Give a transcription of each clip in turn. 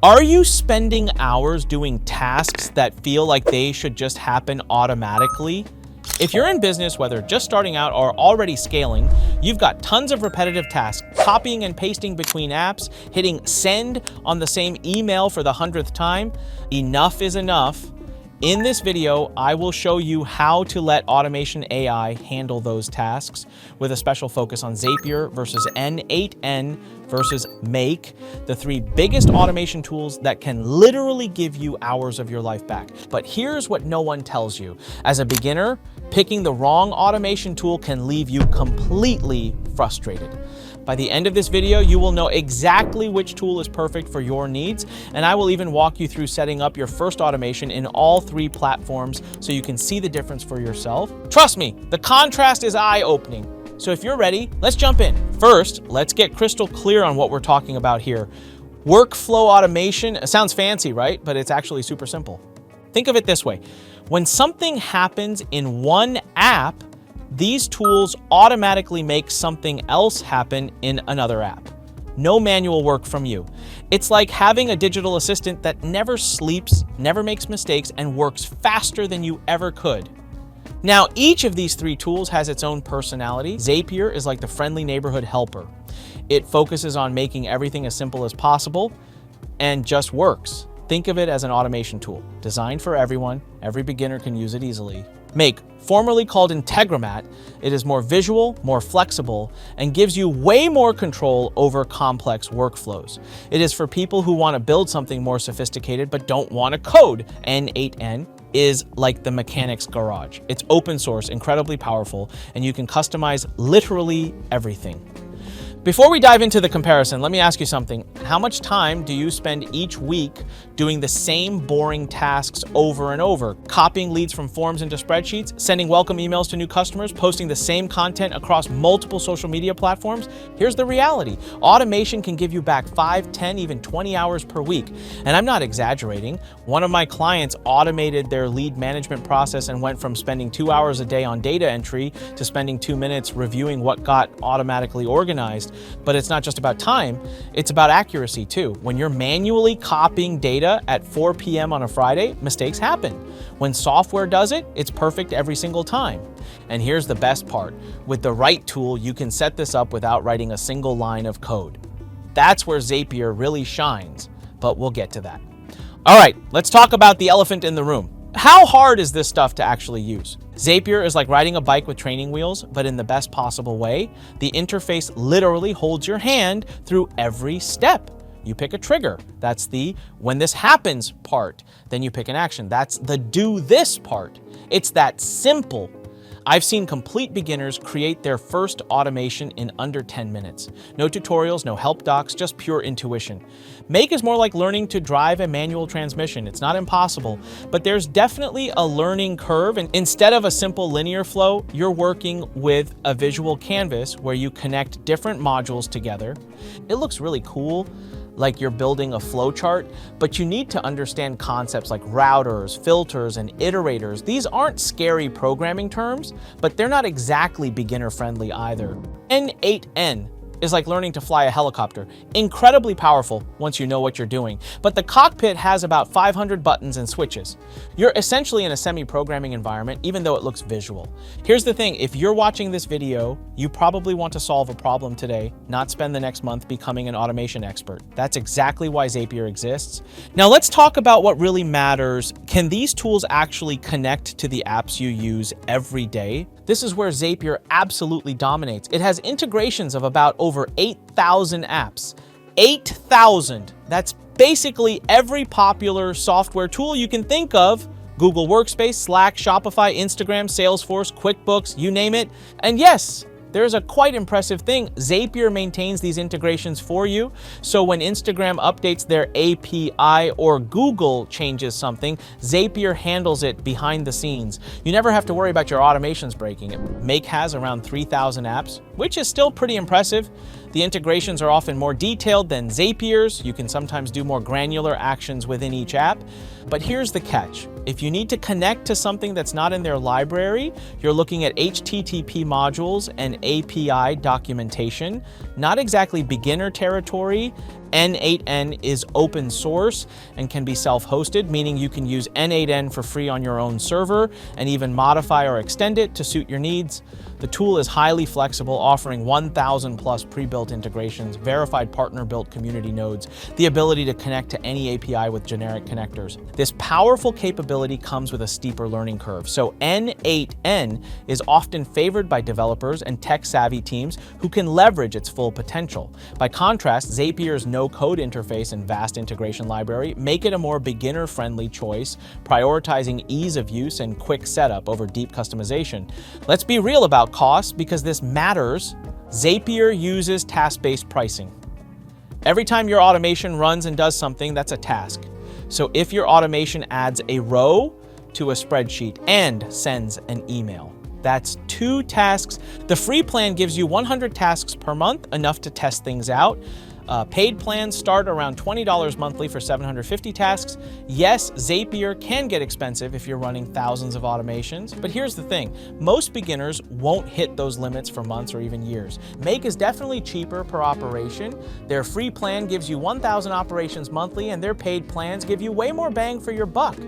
Are you spending hours doing tasks that feel like they should just happen automatically? If you're in business, whether just starting out or already scaling, you've got tons of repetitive tasks, copying and pasting between apps, hitting send on the same email for the 100th time. Enough is enough. In this video, I will show you how to let automation AI handle those tasks with a special focus on Zapier versus N8N versus Make, the three biggest automation tools that can literally give you hours of your life back. But here's what no one tells you. As a beginner, picking the wrong automation tool can leave you completely frustrated. By the end of this video, you will know exactly which tool is perfect for your needs, and I will even walk you through setting up your first automation in all three platforms so you can see the difference for yourself. Trust me, the contrast is eye-opening. So if you're ready, let's jump in. First, let's get crystal clear on what we're talking about here. Workflow automation, it sounds fancy, right? But it's actually super simple. Think of it this way. When something happens in one app, these tools automatically make something else happen in another app. No manual work from you. It's like having a digital assistant that never sleeps, never makes mistakes, and works faster than you ever could. Now, each of these three tools has its own personality. Zapier is like the friendly neighborhood helper. It focuses on making everything as simple as possible and just works. Think of it as an automation tool, designed for everyone. Every beginner can use it easily. Make, formerly called Integromat, it is more visual, more flexible, and gives you way more control over complex workflows. It is for people who want to build something more sophisticated but don't want to code. N8N is like the mechanic's garage. It's open source, incredibly powerful, and you can customize literally everything. Before we dive into the comparison, let me ask you something. How much time do you spend each week doing the same boring tasks over and over? Copying leads from forms into spreadsheets, sending welcome emails to new customers, posting the same content across multiple social media platforms? Here's the reality. Automation can give you back 5, 10, even 20 hours per week. And I'm not exaggerating. One of my clients automated their lead management process and went from spending 2 hours a day on data entry to spending 2 minutes reviewing what got automatically organized. But it's not just about time, it's about accuracy too. When you're manually copying data at 4 p.m. on a Friday, mistakes happen. When software does it, it's perfect every single time. And here's the best part. With the right tool, you can set this up without writing a single line of code. That's where Zapier really shines, but we'll get to that. All right, let's talk about the elephant in the room. How hard is this stuff to actually use? Zapier is like riding a bike with training wheels, but in the best possible way. The interface literally holds your hand through every step. You pick a trigger. That's the when this happens part. Then you pick an action. That's the do this part. It's that simple. I've seen complete beginners create their first automation in under 10 minutes. No tutorials, no help docs, just pure intuition. Make is more like learning to drive a manual transmission. It's not impossible, but there's definitely a learning curve. And instead of a simple linear flow, you're working with a visual canvas where you connect different modules together. It looks really cool, like you're building a flow chart, but you need to understand concepts like routers, filters, and iterators. These aren't scary programming terms, but they're not exactly beginner-friendly either. N8N is like learning to fly a helicopter. Incredibly powerful once you know what you're doing, but the cockpit has about 500 buttons and switches. You're essentially in a semi-programming environment, even though it looks visual. Here's the thing, if you're watching this video, you probably want to solve a problem today, not spend the next month becoming an automation expert. That's exactly why Zapier exists. Now let's talk about what really matters. Can these tools actually connect to the apps you use every day? This is where Zapier absolutely dominates. It has integrations of about over 8,000 apps. 8,000! That's basically every popular software tool you can think of. Google Workspace, Slack, Shopify, Instagram, Salesforce, QuickBooks, you name it. And yes, there's a quite impressive thing. Zapier maintains these integrations for you. So when Instagram updates their API or Google changes something, Zapier handles it behind the scenes. You never have to worry about your automations breaking it. Make has around 3,000 apps, which is still pretty impressive. The integrations are often more detailed than Zapier's. You can sometimes do more granular actions within each app. But here's the catch. If you need to connect to something that's not in their library, you're looking at HTTP modules and API documentation. Not exactly beginner territory. N8N is open source and can be self-hosted, meaning you can use N8N for free on your own server and even modify or extend it to suit your needs. The tool is highly flexible, offering 1,000 plus pre-built integrations, verified partner-built community nodes, the ability to connect to any API with generic connectors. This powerful capability comes with a steeper learning curve, so N8N is often favored by developers and tech-savvy teams who can leverage its full potential. By contrast, Zapier's no-code interface and vast integration library make it a more beginner-friendly choice, prioritizing ease of use and quick setup over deep customization. Let's be real about costs, because this matters. Zapier uses task-based pricing. Every time your automation runs and does something, that's a task. So if your automation adds a row to a spreadsheet and sends an email, that's 2 tasks. The free plan gives you 100 tasks per month, enough to test things out. Paid plans start around $20 monthly for 750 tasks. Yes, Zapier can get expensive if you're running thousands of automations, but here's the thing. Most beginners won't hit those limits for months or even years. Make is definitely cheaper per operation. Their free plan gives you 1,000 operations monthly, and their paid plans give you way more bang for your buck.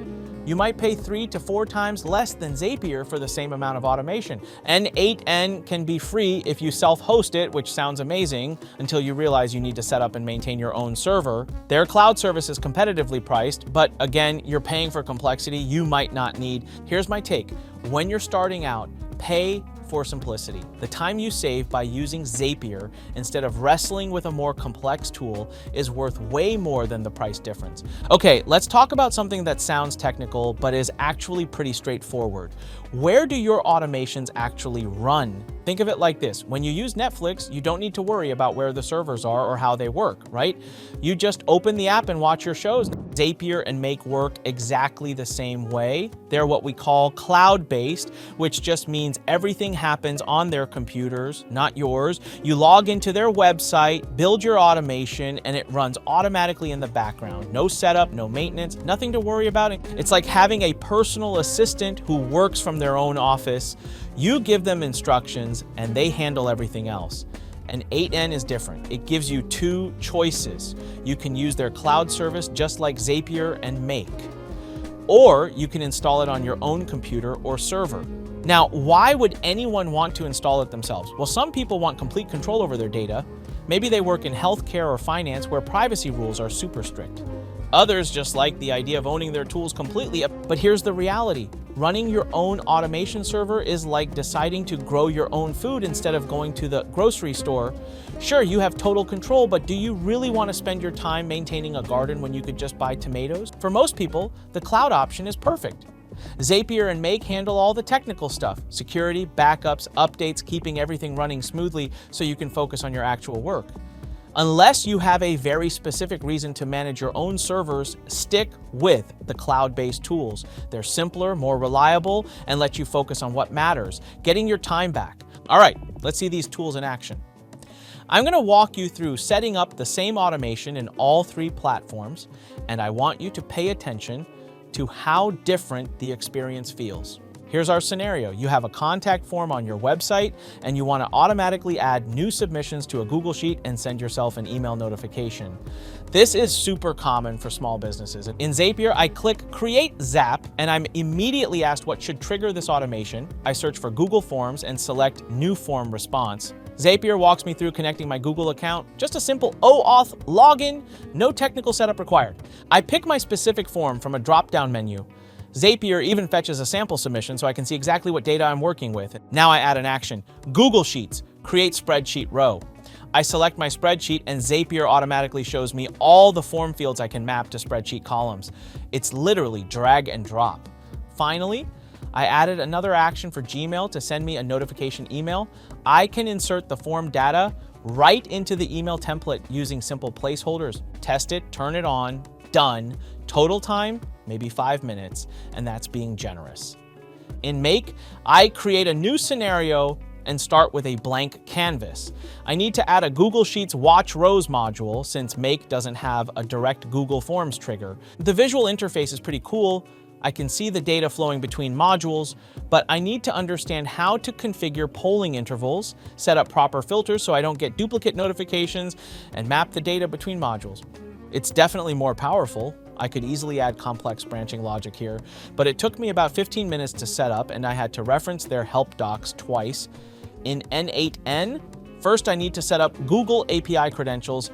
You might pay 3 to 4 times less than Zapier for the same amount of automation. N8N can be free if you self-host it, which sounds amazing, until you realize you need to set up and maintain your own server. Their cloud service is competitively priced, but again, you're paying for complexity you might not need. Here's my take. When you're starting out, pay for simplicity. The time you save by using Zapier instead of wrestling with a more complex tool is worth way more than the price difference. Okay, let's talk about something that sounds technical but is actually pretty straightforward. Where do your automations actually run? Think of it like this. When you use Netflix, you don't need to worry about where the servers are or how they work, right? You just open the app and watch your shows. Zapier and Make work exactly the same way. They're what we call cloud-based, which just means everything happens on their computers, not yours. You log into their website, build your automation, and it runs automatically in the background. No setup, no maintenance, nothing to worry about. It's like having a personal assistant who works from their own office. You give them instructions and they handle everything else. And N8N is different. It gives you 2 choices. You can use their cloud service just like Zapier and Make, or you can install it on your own computer or server. Now, why would anyone want to install it themselves? Well, some people want complete control over their data. Maybe they work in healthcare or finance where privacy rules are super strict. Others just like the idea of owning their tools completely. But here's the reality. Running your own automation server is like deciding to grow your own food instead of going to the grocery store. Sure, you have total control, but do you really want to spend your time maintaining a garden when you could just buy tomatoes? For most people, the cloud option is perfect. Zapier and Make handle all the technical stuff: security, backups, updates, keeping everything running smoothly so you can focus on your actual work. Unless you have a very specific reason to manage your own servers, stick with the cloud-based tools. They're simpler, more reliable, and let you focus on what matters, getting your time back. All right, let's see these tools in action. I'm going to walk you through setting up the same automation in all 3 platforms, and I want you to pay attention to how different the experience feels. Here's our scenario. You have a contact form on your website and you want to automatically add new submissions to a Google Sheet and send yourself an email notification. This is super common for small businesses. In Zapier, I click Create Zap and I'm immediately asked what should trigger this automation. I search for Google Forms and select New Form Response. Zapier walks me through connecting my Google account. Just a simple OAuth login, no technical setup required. I pick my specific form from a drop-down menu. Zapier even fetches a sample submission so I can see exactly what data I'm working with. Now I add an action. Google Sheets, create spreadsheet row. I select my spreadsheet and Zapier automatically shows me all the form fields I can map to spreadsheet columns. It's literally drag and drop. Finally, I added another action for Gmail to send me a notification email. I can insert the form data right into the email template using simple placeholders. Test it, turn it on, done. Total time, maybe 5 minutes, and that's being generous. In Make, I create a new scenario and start with a blank canvas. I need to add a Google Sheets Watch Rows module since Make doesn't have a direct Google Forms trigger. The visual interface is pretty cool, I can see the data flowing between modules, but I need to understand how to configure polling intervals, set up proper filters so I don't get duplicate notifications, and map the data between modules. It's definitely more powerful. I could easily add complex branching logic here, but it took me about 15 minutes to set up, and I had to reference their help docs twice. In N8N, first I need to set up Google API credentials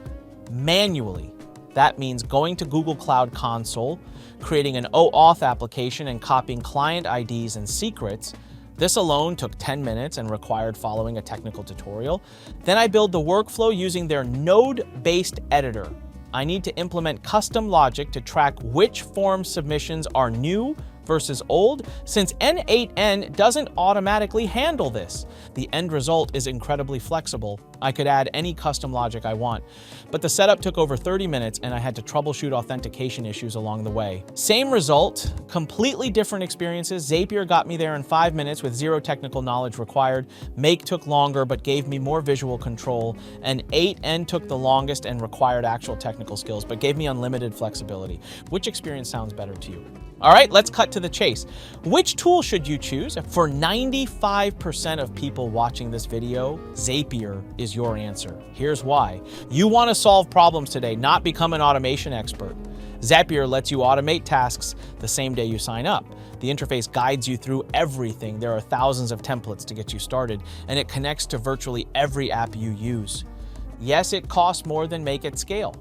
manually. That means going to Google Cloud Console, creating an OAuth application, and copying client IDs and secrets. This alone took 10 minutes and required following a technical tutorial. Then I build the workflow using their node-based editor. I need to implement custom logic to track which form submissions are new versus old, since N8N doesn't automatically handle this. The end result is incredibly flexible. I could add any custom logic I want, but the setup took over 30 minutes and I had to troubleshoot authentication issues along the way. Same result, completely different experiences. Zapier got me there in 5 minutes with zero technical knowledge required. Make took longer but gave me more visual control, and N8N took the longest and required actual technical skills but gave me unlimited flexibility. Which experience sounds better to you? All right, let's cut to the chase. Which tool should you choose? For 95% of people watching this video, Zapier is your answer. Here's why. You want to solve problems today, not become an automation expert. Zapier lets you automate tasks the same day you sign up. The interface guides you through everything. There are thousands of templates to get you started, and it connects to virtually every app you use. Yes, it costs more than Make at scale.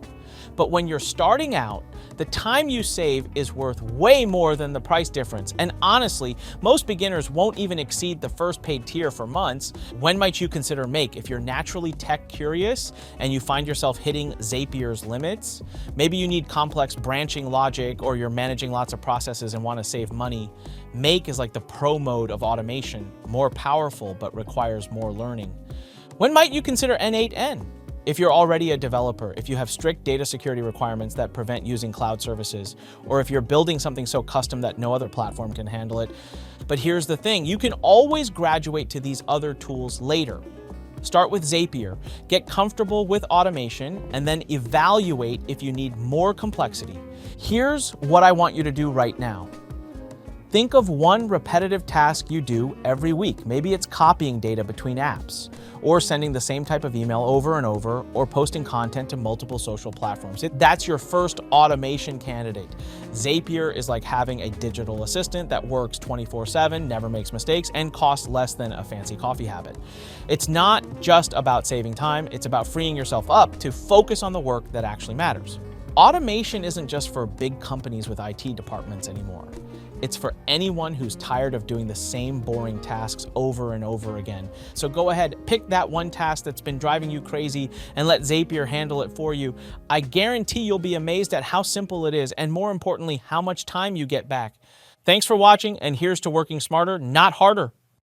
But when you're starting out, the time you save is worth way more than the price difference. And honestly, most beginners won't even exceed the first paid tier for months. When might you consider Make? If you're naturally tech curious and you find yourself hitting Zapier's limits, maybe you need complex branching logic, or you're managing lots of processes and want to save money, Make is like the pro mode of automation, more powerful but requires more learning. When might you consider N8N? If you're already a developer, if you have strict data security requirements that prevent using cloud services, or if you're building something so custom that no other platform can handle it. But here's the thing, you can always graduate to these other tools later. Start with Zapier, get comfortable with automation, and then evaluate if you need more complexity. Here's what I want you to do right now. Think of one repetitive task you do every week. Maybe it's copying data between apps, or sending the same type of email over and over, or posting content to multiple social platforms. That's your first automation candidate. Zapier is like having a digital assistant that works 24/7, never makes mistakes, and costs less than a fancy coffee habit. It's not just about saving time, it's about freeing yourself up to focus on the work that actually matters. Automation isn't just for big companies with IT departments anymore. It's for anyone who's tired of doing the same boring tasks over and over again. So go ahead, pick that one task that's been driving you crazy and let Zapier handle it for you. I guarantee you'll be amazed at how simple it is, and more importantly, how much time you get back. Thanks for watching, and here's to working smarter, not harder.